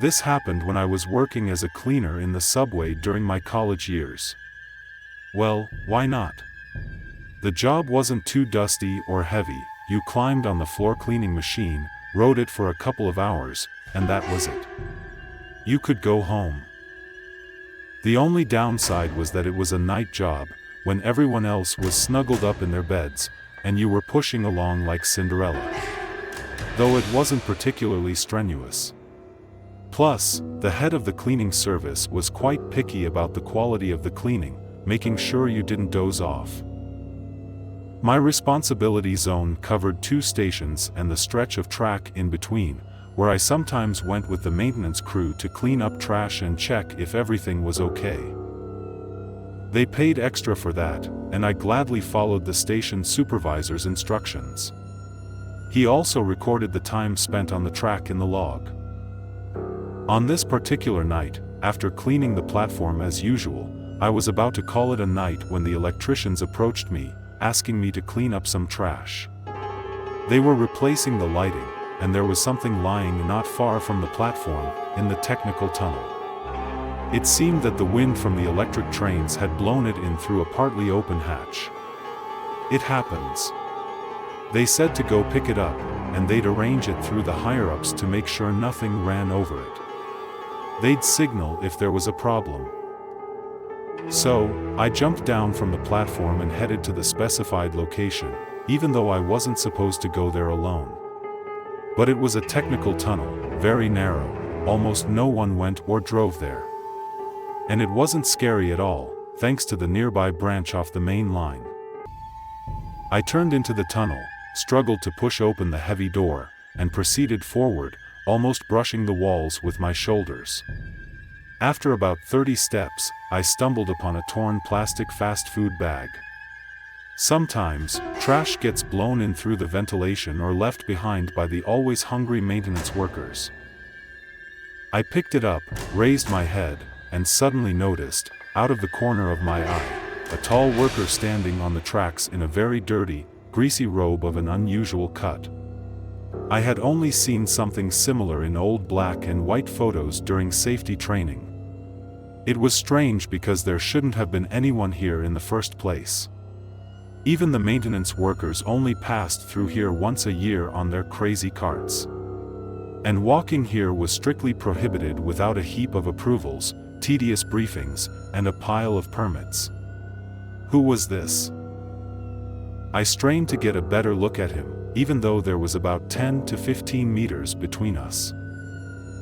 This happened when I was working as a cleaner in the subway during my college years. Well, why not? The job wasn't too dusty or heavy. You climbed on the floor cleaning machine, rode it for a couple of hours, and that was it. You could go home. The only downside was that it was a night job, when everyone else was snuggled up in their beds, and you were pushing along like Cinderella. Though it wasn't particularly strenuous. Plus, the head of the cleaning service was quite picky about the quality of the cleaning, making sure you didn't doze off. My responsibility zone covered 2 stations and the stretch of track in between, where I sometimes went with the maintenance crew to clean up trash and check if everything was okay. They paid extra for that, and I gladly followed the station supervisor's instructions. He also recorded the time spent on the track in the log. On this particular night, after cleaning the platform as usual, I was about to call it a night when the electricians approached me, asking me to clean up some trash. They were replacing the lighting, and there was something lying not far from the platform, in the technical tunnel. It seemed that the wind from the electric trains had blown it in through a partly open hatch. It happens. They said to go pick it up, and they'd arrange it through the higher-ups to make sure nothing ran over it. They'd signal if there was a problem. So, I jumped down from the platform and headed to the specified location, even though I wasn't supposed to go there alone. But it was a technical tunnel, very narrow, almost no one went or drove there. And it wasn't scary at all, thanks to the nearby branch off the main line. I turned into the tunnel, struggled to push open the heavy door, and proceeded forward, almost brushing the walls with my shoulders. After about 30 steps, I stumbled upon a torn plastic fast food bag. Sometimes, trash gets blown in through the ventilation or left behind by the always hungry maintenance workers. I picked it up, raised my head, and suddenly noticed, out of the corner of my eye, a tall worker standing on the tracks in a very dirty, greasy robe of an unusual cut. I had only seen something similar in old black and white photos during safety training. It was strange because there shouldn't have been anyone here in the first place. Even the maintenance workers only passed through here once a year on their crazy carts. And walking here was strictly prohibited without a heap of approvals, tedious briefings, and a pile of permits. Who was this? I strained to get a better look at him, even though there was about 10 to 15 meters between us.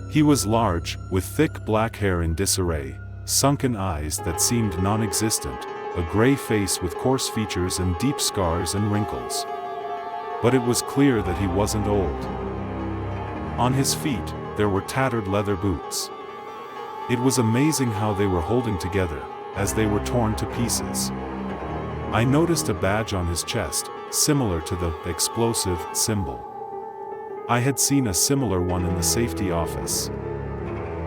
He was large, with thick black hair in disarray, sunken eyes that seemed non-existent, a gray face with coarse features and deep scars and wrinkles. But it was clear that he wasn't old. On his feet, there were tattered leather boots. It was amazing how they were holding together, as they were torn to pieces. I noticed a badge on his chest, similar to the explosive symbol. I had seen a similar one in the safety office.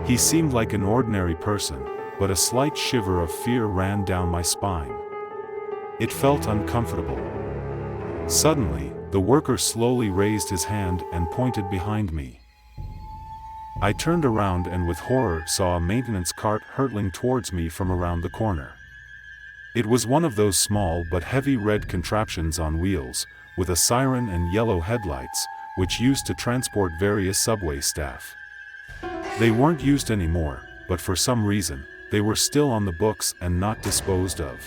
He seemed like an ordinary person, but a slight shiver of fear ran down my spine. It felt uncomfortable. Suddenly, the worker slowly raised his hand and pointed behind me. I turned around and with horror saw a maintenance cart hurtling towards me from around the corner. It was one of those small but heavy red contraptions on wheels, with a siren and yellow headlights, which used to transport various subway staff. They weren't used anymore, but for some reason, they were still on the books and not disposed of.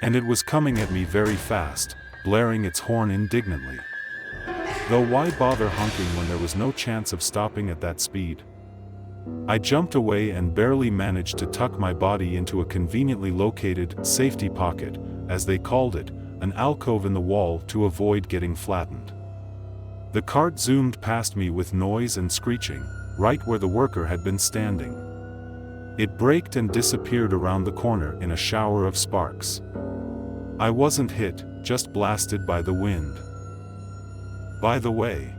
And it was coming at me very fast, blaring its horn indignantly. Though why bother honking when there was no chance of stopping at that speed? I jumped away and barely managed to tuck my body into a conveniently located safety pocket, as they called it, an alcove in the wall to avoid getting flattened. The cart zoomed past me with noise and screeching, right where the worker had been standing. It braked and disappeared around the corner in a shower of sparks. I wasn't hit, just blasted by the wind. By the way,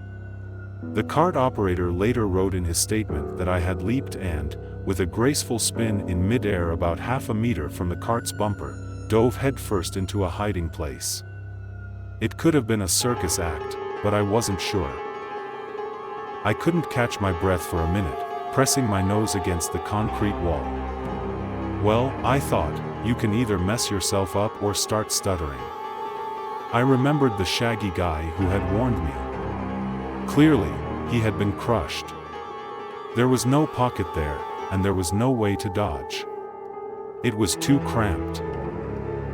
the cart operator later wrote in his statement that I had leaped and, with a graceful spin in mid-air about half a meter from the cart's bumper, dove headfirst into a hiding place. It could have been a circus act, but I wasn't sure. I couldn't catch my breath for a minute, pressing my nose against the concrete wall. Well, I thought, you can either mess yourself up or start stuttering. I remembered the shaggy guy who had warned me. Clearly, he had been crushed. There was no pocket there, and there was no way to dodge. It was too cramped.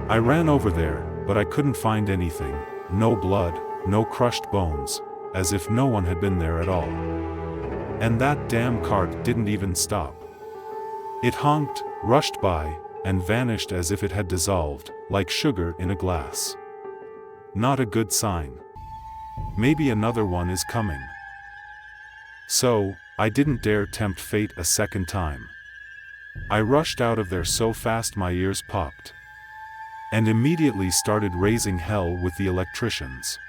I ran over there, but I couldn't find anything, no blood, no crushed bones, as if no one had been there at all. And that damn cart didn't even stop. It honked, rushed by, and vanished as if it had dissolved, like sugar in a glass. Not a good sign. Maybe another one is coming. So, I didn't dare tempt fate a second time. I rushed out of there so fast my ears popped. And immediately started raising hell with the electricians.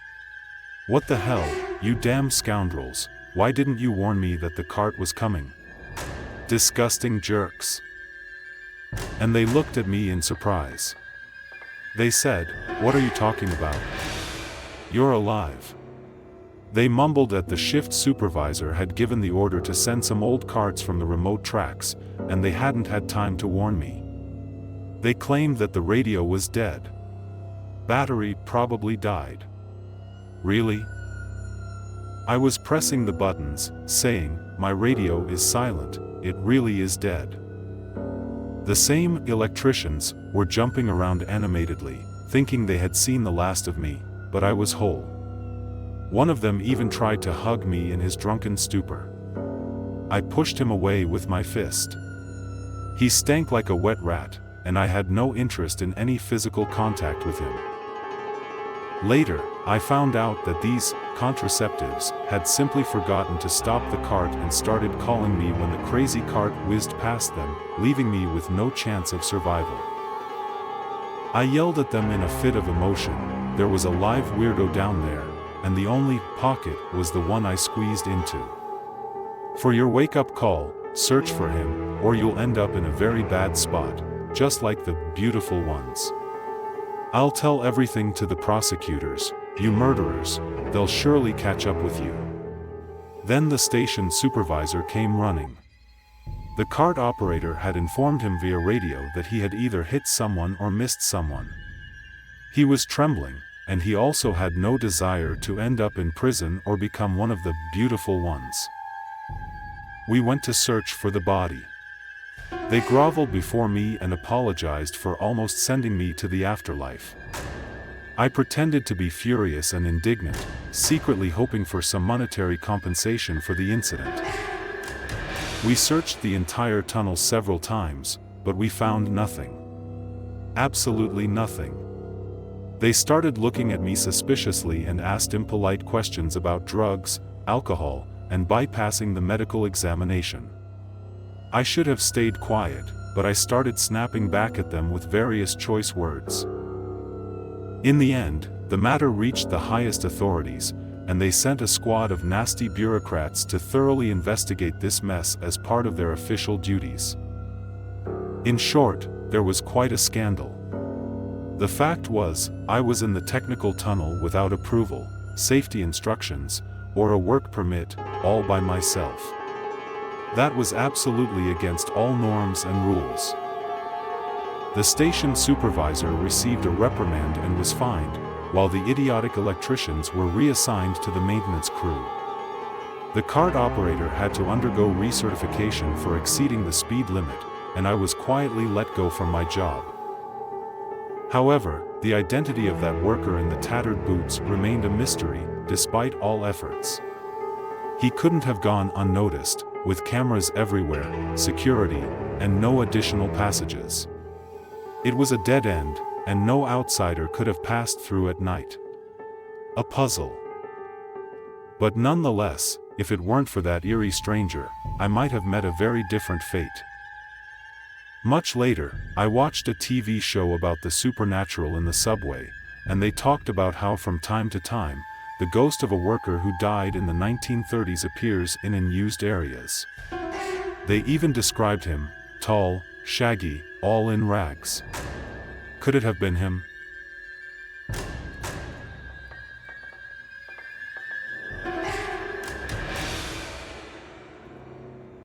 What the hell, you damn scoundrels, why didn't you warn me that the cart was coming? Disgusting jerks. And they looked at me in surprise. They said, "What are you talking about? You're alive." They mumbled that the shift supervisor had given the order to send some old carts from the remote tracks, and they hadn't had time to warn me. They claimed that the radio was dead. Battery probably died. Really? I was pressing the buttons, saying, "My radio is silent, it really is dead." The same electricians were jumping around animatedly, thinking they had seen the last of me, but I was whole. One of them even tried to hug me in his drunken stupor. I pushed him away with my fist. He stank like a wet rat, and I had no interest in any physical contact with him. Later, I found out that these contraceptives had simply forgotten to stop the cart and started calling me when the crazy cart whizzed past them, leaving me with no chance of survival. I yelled at them in a fit of emotion. There was a live weirdo down there, and the only pocket was the one I squeezed into. For your wake-up call, search for him, or you'll end up in a very bad spot, just like the beautiful ones. I'll tell everything to the prosecutors, you murderers, they'll surely catch up with you. Then the station supervisor came running. The cart operator had informed him via radio that he had either hit someone or missed someone. He was trembling, and he also had no desire to end up in prison or become one of the beautiful ones. We went to search for the body. They groveled before me and apologized for almost sending me to the afterlife. I pretended to be furious and indignant, secretly hoping for some monetary compensation for the incident. We searched the entire tunnel several times, but we found nothing. Absolutely nothing. They started looking at me suspiciously and asked impolite questions about drugs, alcohol, and bypassing the medical examination. I should have stayed quiet, but I started snapping back at them with various choice words. In the end, the matter reached the highest authorities, and they sent a squad of nasty bureaucrats to thoroughly investigate this mess as part of their official duties. In short, there was quite a scandal. The fact was, I was in the technical tunnel without approval, safety instructions, or a work permit, all by myself. That was absolutely against all norms and rules. The station supervisor received a reprimand and was fined, while the idiotic electricians were reassigned to the maintenance crew. The cart operator had to undergo recertification for exceeding the speed limit, and I was quietly let go from my job. However, the identity of that worker in the tattered boots remained a mystery, despite all efforts. He couldn't have gone unnoticed, with cameras everywhere, security, and no additional passages. It was a dead end, and no outsider could have passed through at night. A puzzle. But nonetheless, if it weren't for that eerie stranger, I might have met a very different fate. Much later, I watched a TV show about the supernatural in the subway, and they talked about how from time to time, the ghost of a worker who died in the 1930s appears in unused areas. They even described him, tall, shaggy, all in rags. Could it have been him?